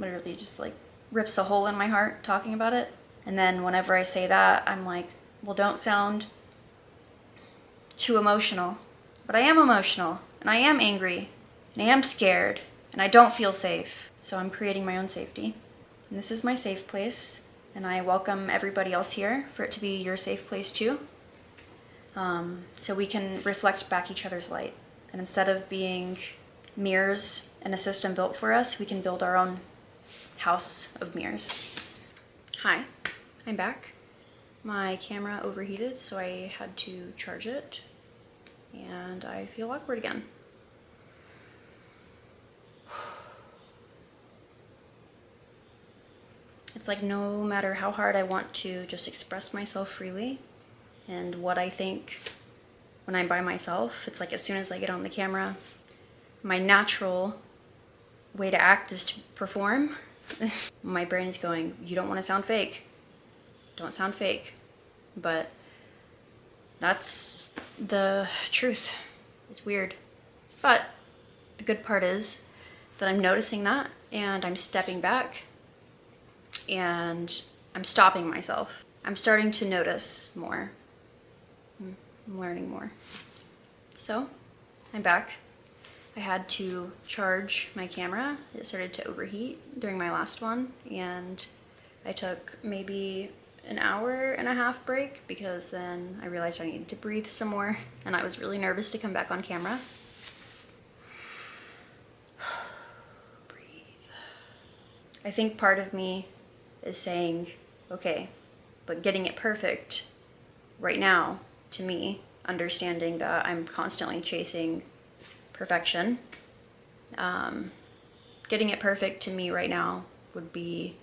literally just like rips a hole in my heart talking about it. And then whenever I say that, I'm like, well, don't sound too emotional. But I am emotional, and I am angry, and I am scared, and I don't feel safe. So I'm creating my own safety. And this is my safe place, and I welcome everybody else here for it to be your safe place too. So we can reflect back each other's light. And instead of being mirrors in a system built for us, we can build our own house of mirrors. Hi, I'm back. My camera overheated, so I had to charge it, and I feel awkward again. It's like no matter how hard I want to just express myself freely and what I think when I'm by myself, it's like as soon as I get on the camera, my natural way to act is to perform. My brain is going, you don't want to sound fake. Don't sound fake. But that's the truth. It's weird. But the good part is that I'm noticing that, and I'm stepping back, and I'm stopping myself. I'm starting to notice more. I'm learning more. So, I'm back. I had to charge my camera. It started to overheat during my last one, and I took maybe an hour and a half break because then I realized I needed to breathe some more, and I was really nervous to come back on camera. Breathe. I think part of me is saying, okay, but getting it perfect right now, to me, understanding that I'm constantly chasing perfection, getting it perfect to me right now would be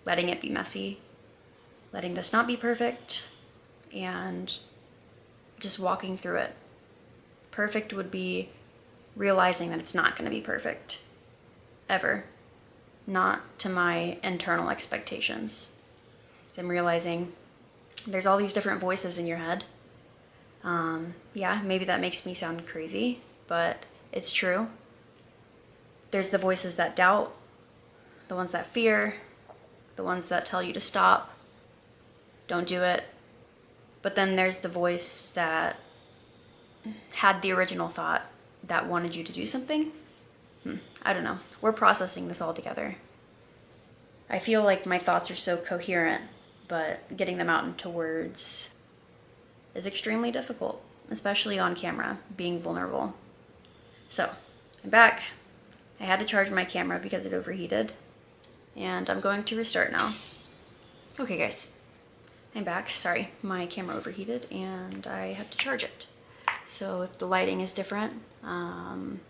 letting it be messy, letting this not be perfect, and just walking through it. Perfect would be realizing that it's not going to be perfect, ever. Not to my internal expectations. So I'm realizing there's all these different voices in your head. Yeah, maybe that makes me sound crazy, but it's true. There's the voices that doubt, the ones that fear, the ones that tell you to stop, don't do it. But then there's the voice that had the original thought that wanted you to do something. I don't know. We're processing this all together. I feel like my thoughts are so coherent, but getting them out into words is extremely difficult, especially on camera, being vulnerable. So, I'm back. I had to charge my camera because it overheated, and I'm going to restart now. Okay, guys. I'm back. Sorry, my camera overheated, and I had to charge it. So if the lighting is different, I'm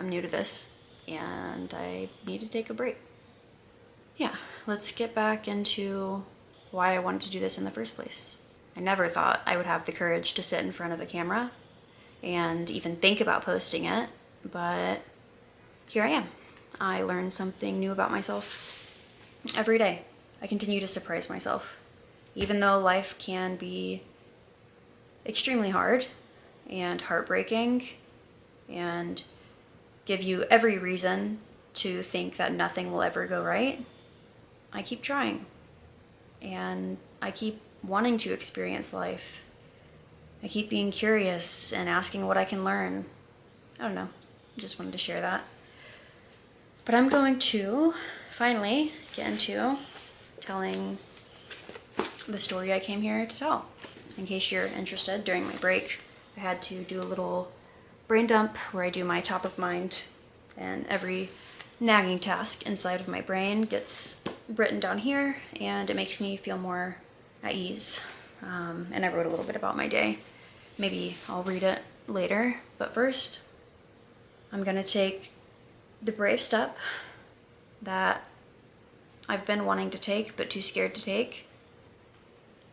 new to this, and I need to take a break. Yeah, let's get back into why I wanted to do this in the first place. I never thought I would have the courage to sit in front of a camera and even think about posting it, but here I am. I learn something new about myself every day. I continue to surprise myself. Even though life can be extremely hard and heartbreaking and give you every reason to think that nothing will ever go right, I keep trying. And I keep wanting to experience life. I keep being curious and asking what I can learn. I don't know. I just wanted to share that. But I'm going to finally get into telling the story I came here to tell. In case you're interested, during my break, I had to do a little brain dump where I do my top of mind, and every nagging task inside of my brain gets written down here, and it makes me feel more at ease. And I wrote a little bit about my day. Maybe I'll read it later, but first, I'm gonna take the brave step that I've been wanting to take but too scared to take.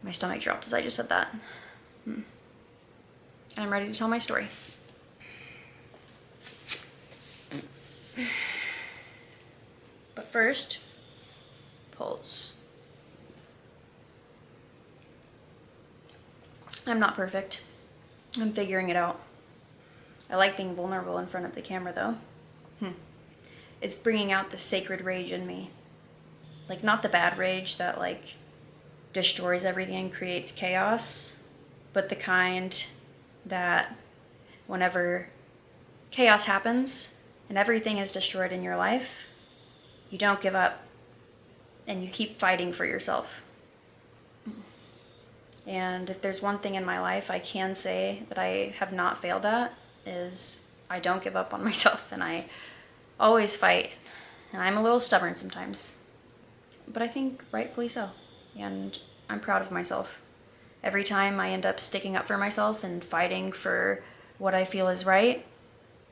My stomach dropped as I just said that. And I'm ready to tell my story. But first, pulse. I'm not perfect. I'm figuring it out. I like being vulnerable in front of the camera though. it's bringing out the sacred rage in me. Like, not the bad rage that, like, destroys everything and creates chaos, but the kind that whenever chaos happens and everything is destroyed in your life, you don't give up and you keep fighting for yourself. And if there's one thing in my life I can say that I have not failed at, is I don't give up on myself, and I always fight. And I'm a little stubborn sometimes, but I think rightfully so. And I'm proud of myself. Every time I end up sticking up for myself and fighting for what I feel is right,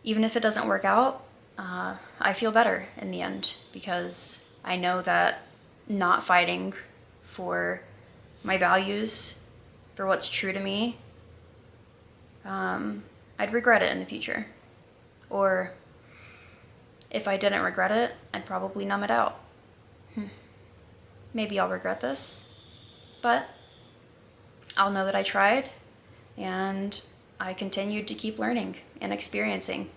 even if it doesn't work out, I feel better in the end, because I know that not fighting for my values, for what's true to me, I'd regret it in the future. Or if I didn't regret it, I'd probably numb it out. Maybe I'll regret this, but I'll know that I tried and I continued to keep learning and experiencing.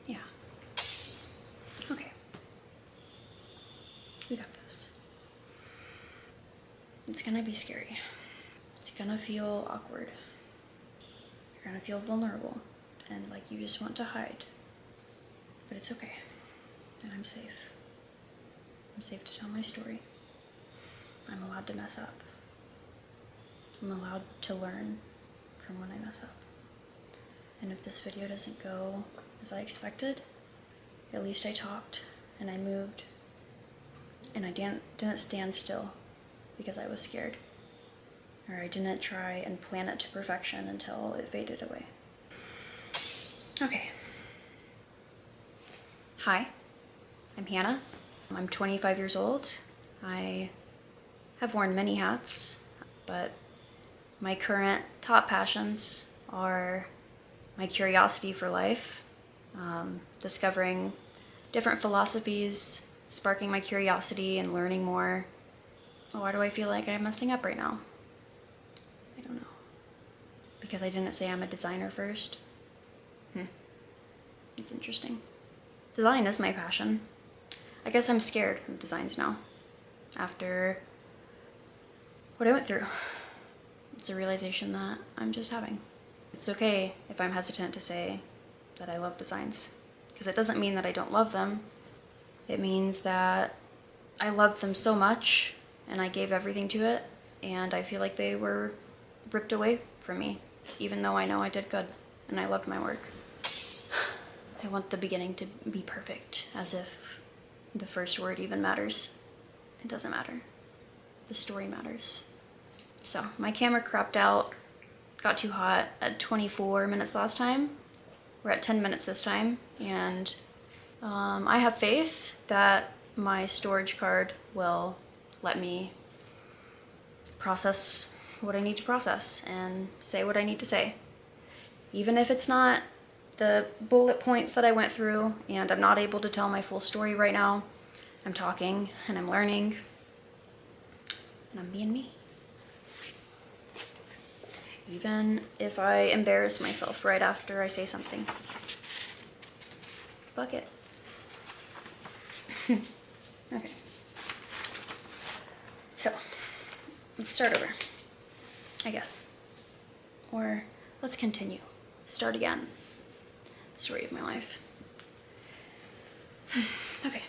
Yeah. Okay. We got this. It's gonna be scary. It's gonna feel awkward. You're gonna feel vulnerable and like you just want to hide. But it's okay. And I'm safe. I'm safe to tell my story. I'm allowed to mess up. I'm allowed to learn from when I mess up. And if this video doesn't go as I expected, at least I talked and I moved. And I didn't stand still because I was scared. Or I didn't try and plan it to perfection until it faded away. Okay. Hi, I'm Hannah. I'm 25 years old. I have worn many hats, but my current top passions are my curiosity for life, discovering different philosophies, sparking my curiosity and learning more. Oh, why do I feel like I'm messing up right now? I don't know. Because I didn't say I'm a designer first? It's interesting. Design is my passion. I guess I'm scared of designs now, after what I went through. It's a realization that I'm just having. It's okay if I'm hesitant to say that I love designs, because it doesn't mean that I don't love them. It means that I loved them so much and I gave everything to it, and I feel like they were ripped away from me, even though I know I did good and I loved my work. I want the beginning to be perfect, as if the first word even matters. It doesn't matter. The story matters. So my camera cropped out, got too hot at 24 minutes last time. We're at 10 minutes this time, and I have faith that my storage card will let me process what I need to process and say what I need to say. Even if it's not the bullet points that I went through and I'm not able to tell my full story right now, I'm talking and I'm learning and I'm being me. Even if I embarrass myself right after I say something. Fuck it. Okay. So, let's start over, I guess. Or let's continue. Start again. Story of my life. Okay.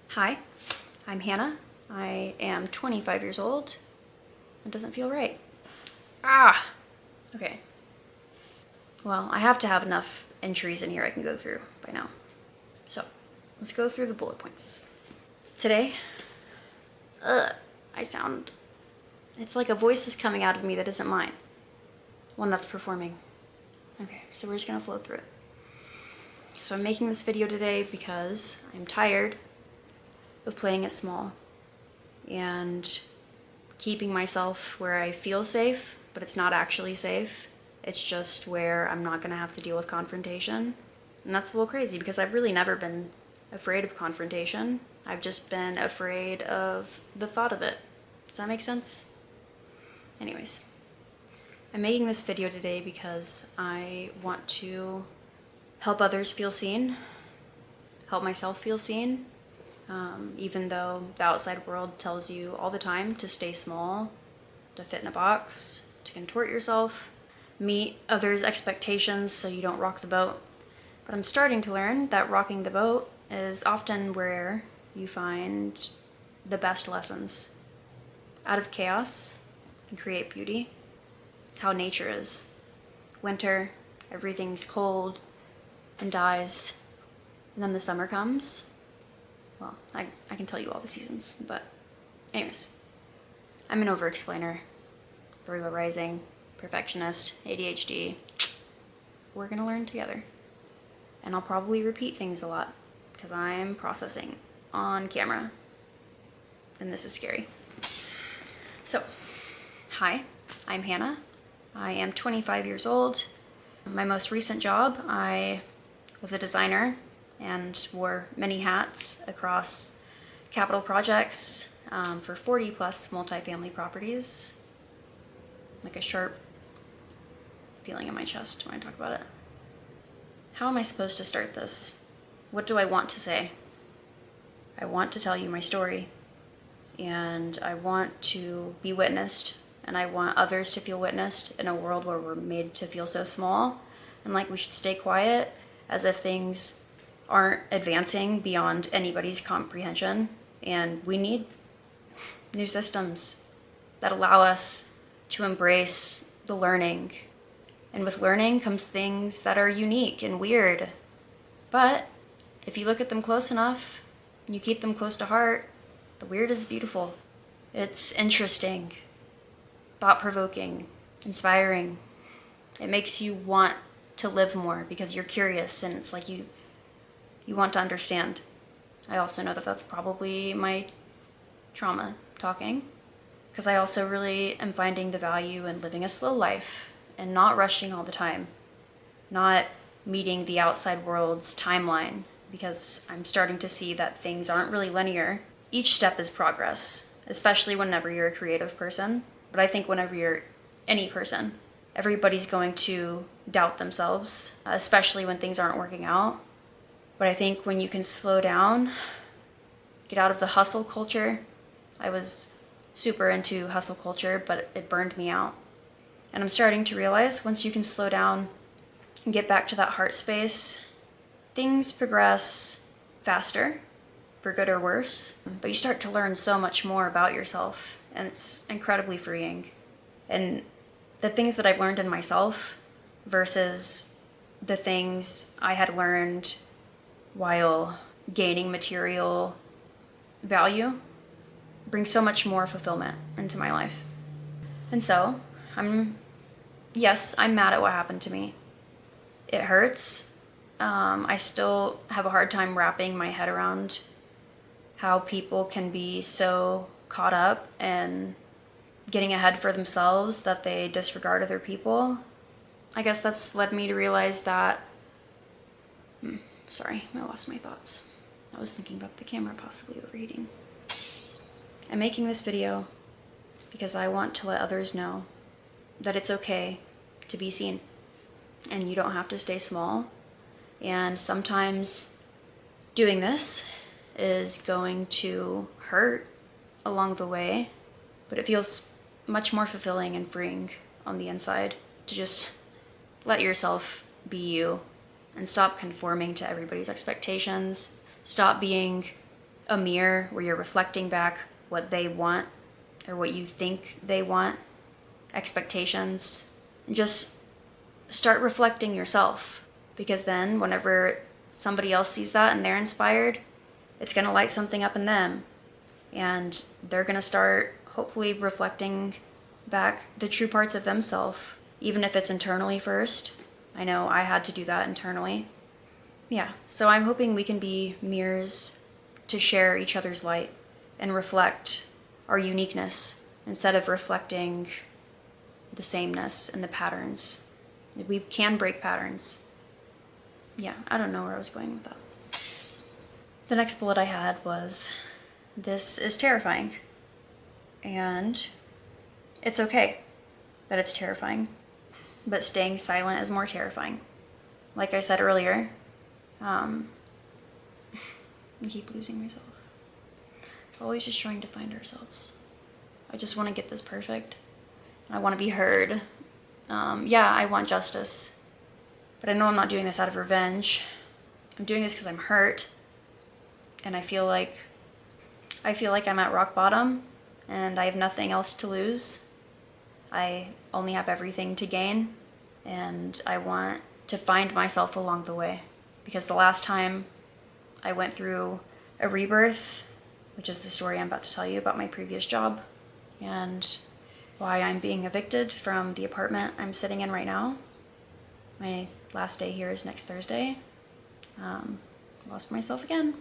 Hi, I'm Hannah. I am 25 years old. It doesn't feel right. Okay. Well, I have to have enough entries in here I can go through by now. So, let's go through the bullet points. Today, it's like a voice is coming out of me that isn't mine. One that's performing. Okay, so we're just gonna flow through it. So I'm making this video today because I'm tired of playing it small and keeping myself where I feel safe, but it's not actually safe. It's just where I'm not gonna have to deal with confrontation. And that's a little crazy because I've really never been afraid of confrontation. I've just been afraid of the thought of it. Does that make sense? Anyways, I'm making this video today because I want to help others feel seen, help myself feel seen, even though the outside world tells you all the time to stay small, to fit in a box, to contort yourself, meet others' expectations so you don't rock the boat. But I'm starting to learn that rocking the boat is often where you find the best lessons. Out of chaos, you create beauty. It's how nature is. Winter, everything's cold and dies. And then the summer comes. Well, I can tell you all the seasons, but anyways. I'm an over-explainer. Virgo rising, perfectionist, ADHD. We're gonna learn together. And I'll probably repeat things a lot because I'm processing on camera. And this is scary. So, hi, I'm Hannah. I am 25 years old. My most recent job, I was a designer and wore many hats across capital projects for 40 plus multifamily properties. Like a sharp feeling in my chest when I talk about it. How am I supposed to start this? What do I want to say? I want to tell you my story, and I want to be witnessed, and I want others to feel witnessed in a world where we're made to feel so small and like we should stay quiet as if things aren't advancing beyond anybody's comprehension. And we need new systems that allow us to embrace the learning. And with learning comes things that are unique and weird. But if you look at them close enough and you keep them close to heart, the weird is beautiful. It's interesting, thought-provoking, inspiring. It makes you want to live more because you're curious and it's like you want to understand. I also know that that's probably my trauma talking, because I also really am finding the value in living a slow life and not rushing all the time, not meeting the outside world's timeline, because I'm starting to see that things aren't really linear. Each step is progress, especially whenever you're a creative person. But I think whenever you're any person, everybody's going to doubt themselves, especially when things aren't working out. But I think when you can slow down, get out of the hustle culture. I was super into hustle culture, but it burned me out. And I'm starting to realize once you can slow down and get back to that heart space, things progress faster, for good or worse. But you start to learn so much more about yourself, and it's incredibly freeing. And the things that I've learned in myself versus the things I had learned while gaining material value brings so much more fulfillment into my life. And so, I'm mad at what happened to me. It hurts. I still have a hard time wrapping my head around how people can be so caught up in getting ahead for themselves that they disregard other people. I guess that's led me to realize that... Sorry, I lost my thoughts. I was thinking about the camera possibly overheating. I'm making this video because I want to let others know that it's okay to be seen. And you don't have to stay small. And sometimes doing this is going to hurt along the way, but it feels much more fulfilling and freeing on the inside to just let yourself be you and stop conforming to everybody's expectations. Stop being a mirror where you're reflecting back what they want or what you think they want, expectations, and just start reflecting yourself, because then whenever somebody else sees that and they're inspired, it's going to light something up in them, and they're going to start hopefully reflecting back the true parts of themselves, even if it's internally first. I know I had to do that internally. Yeah, so I'm hoping we can be mirrors to share each other's light and reflect our uniqueness instead of reflecting the sameness and the patterns. We can break patterns. Yeah, I don't know where I was going with that. The next bullet I had was, this is terrifying. And it's okay that it's terrifying, but staying silent is more terrifying. like I said earlier, I keep losing myself. Always just trying to find ourselves. I just want to get this perfect. I want to be heard. Yeah, I want justice. But I know I'm not doing this out of revenge. I'm doing this because I'm hurt. And I feel like I'm at rock bottom and I have nothing else to lose. I only have everything to gain, and I want to find myself along the way. Because the last time I went through a rebirth, which is the story I'm about to tell you about my previous job, and why I'm being evicted from the apartment I'm sitting in right now. My last day here is next Thursday. Lost myself again.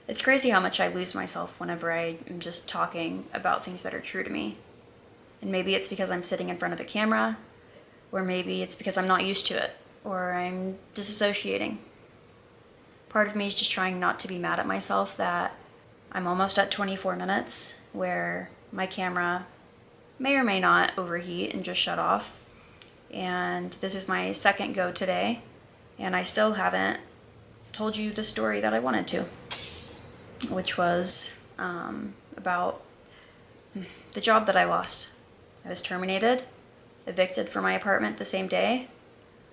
It's crazy how much I lose myself whenever I am just talking about things that are true to me. And maybe it's because I'm sitting in front of a camera, or maybe it's because I'm not used to it, or I'm disassociating. Part of me is just trying not to be mad at myself that I'm almost at 24 minutes where my camera may or may not overheat and just shut off. And this is my second go today, and I still haven't told you the story that I wanted to, which was about the job that I lost. I was terminated, evicted from my apartment the same day.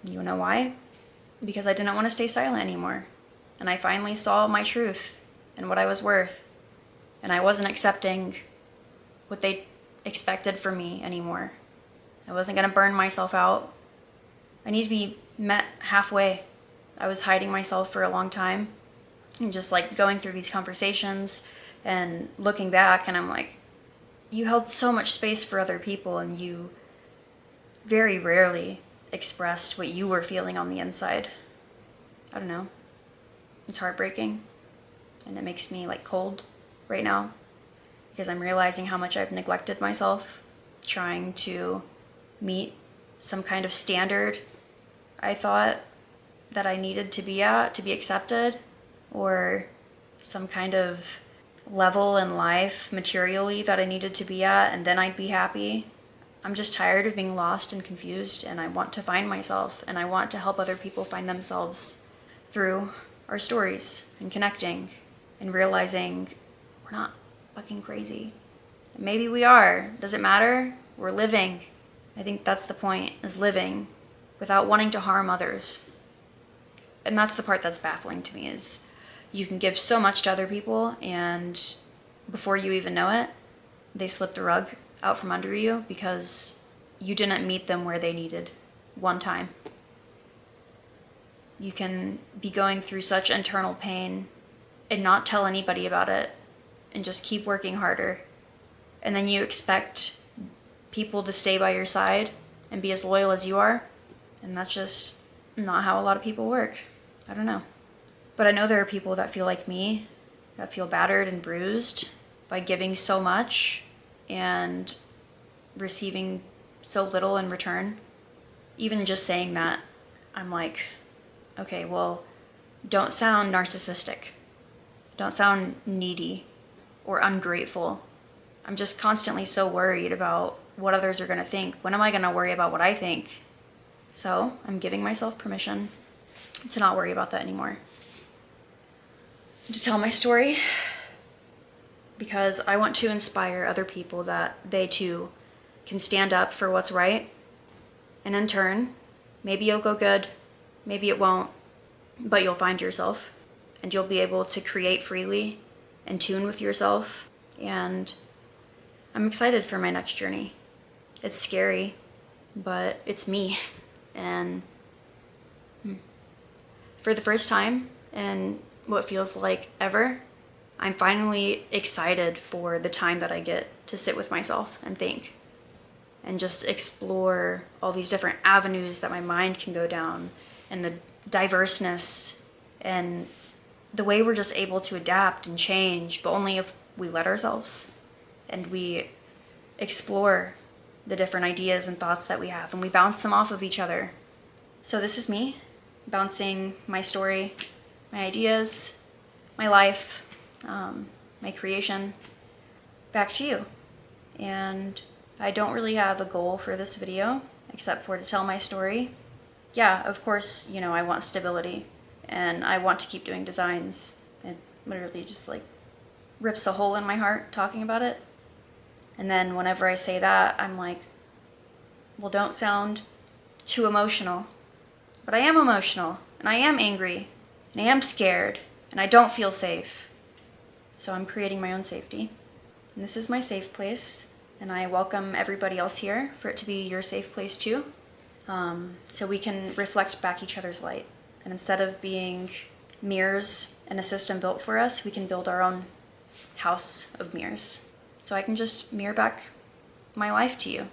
You know why? Because I didn't want to stay silent anymore. And I finally saw my truth and what I was worth. And I wasn't accepting what they expected from me anymore. I wasn't going to burn myself out. I need to be met halfway. I was hiding myself for a long time and just like going through these conversations and looking back, and I'm like, you held so much space for other people and you very rarely expressed what you were feeling on the inside. I don't know. It's heartbreaking, and it makes me like cold right now because I'm realizing how much I've neglected myself, trying to meet some kind of standard I thought that I needed to be at to be accepted, or some kind of level in life materially that I needed to be at, and then I'd be happy. I'm just tired of being lost and confused, and I want to find myself, and I want to help other people find themselves through our stories and connecting and realizing we're not fucking crazy. Maybe we are. Does it matter? We're living. I think that's the point, is living without wanting to harm others. And that's the part that's baffling to me, is you can give so much to other people, and before you even know it, they slip the rug out from under you because you didn't meet them where they needed one time. You can be going through such internal pain and not tell anybody about it and just keep working harder. And then you expect people to stay by your side and be as loyal as you are. And that's just not how a lot of people work. I don't know. But I know there are people that feel like me, that feel battered and bruised by giving so much and receiving so little in return. Even just saying that, I'm like, okay, well, don't sound narcissistic. Don't sound needy or ungrateful. I'm just constantly so worried about what others are going to think. When am I going to worry about what I think? So I'm giving myself permission to not worry about that anymore. To tell my story, because I want to inspire other people that they too can stand up for what's right. And in turn, maybe you'll go good, maybe it won't, but you'll find yourself and you'll be able to create freely and tune with yourself. And I'm excited for my next journey. It's scary, but it's me. And for the first time in what feels like ever, I'm finally excited for the time that I get to sit with myself and think and just explore all these different avenues that my mind can go down, and the diverseness and the way we're just able to adapt and change, but only if we let ourselves and we explore the different ideas and thoughts that we have and we bounce them off of each other. So this is me bouncing my story, my ideas, my life, my creation back to you. And I don't really have a goal for this video except for to tell my story yeah, of course, I want stability and I want to keep doing designs. It literally just like rips a hole in my heart talking about it. And then whenever I say that, I'm like, well, don't sound too emotional. But I am emotional, and I am angry, and I am scared, and I don't feel safe. So I'm creating my own safety. And this is my safe place, and I welcome everybody else here for it to be your safe place too. So we can reflect back each other's light. And instead of being mirrors in a system built for us, we can build our own house of mirrors. So I can just mirror back my life to you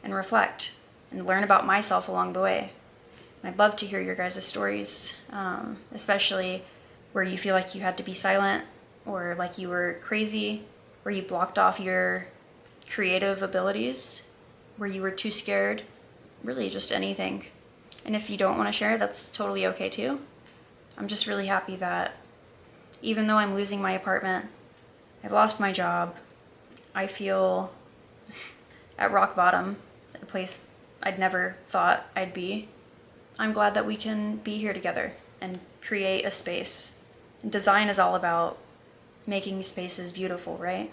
and reflect and learn about myself along the way. And I'd love to hear your guys' stories, especially where you feel like you had to be silent or like you were crazy, where you blocked off your creative abilities, where you were too scared, really just anything. And if you don't want to share, that's totally okay too. I'm just really happy that even though I'm losing my apartment, I've lost my job, I feel at rock bottom, a place I'd never thought I'd be. I'm glad that we can be here together and create a space. And design is all about making spaces beautiful, right?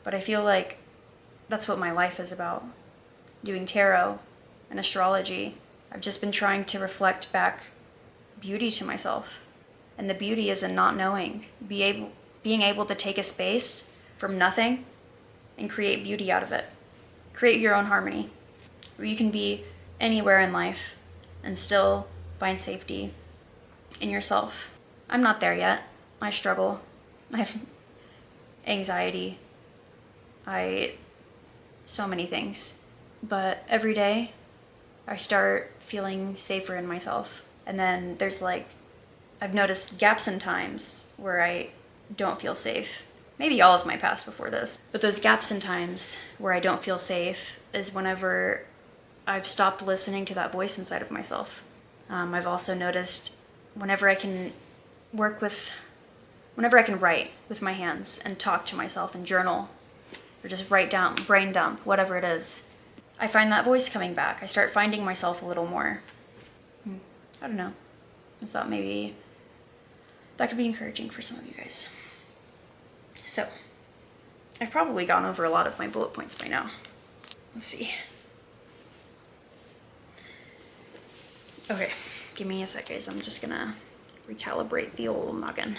But I feel like that's what my life is about. Doing tarot and astrology, I've just been trying to reflect back beauty to myself. And the beauty is in not knowing, being able to take a space from nothing and create beauty out of it. Create your own harmony, where you can be anywhere in life and still find safety in yourself. I'm not there yet. I struggle. I have anxiety. So many things. But every day I start feeling safer in myself. And then there's I've noticed gaps in times where I don't feel safe. Maybe all of my past before this. But those gaps in times where I don't feel safe is whenever I've stopped listening to that voice inside of myself. I've also noticed whenever I can write with my hands and talk to myself and journal, or just write down, brain dump, whatever it is, I find that voice coming back. I start finding myself a little more. I don't know. I thought maybe that could be encouraging for some of you guys. So, I've probably gone over a lot of my bullet points by now. Let's see. Okay, give me a sec, guys. I'm just gonna recalibrate the old noggin.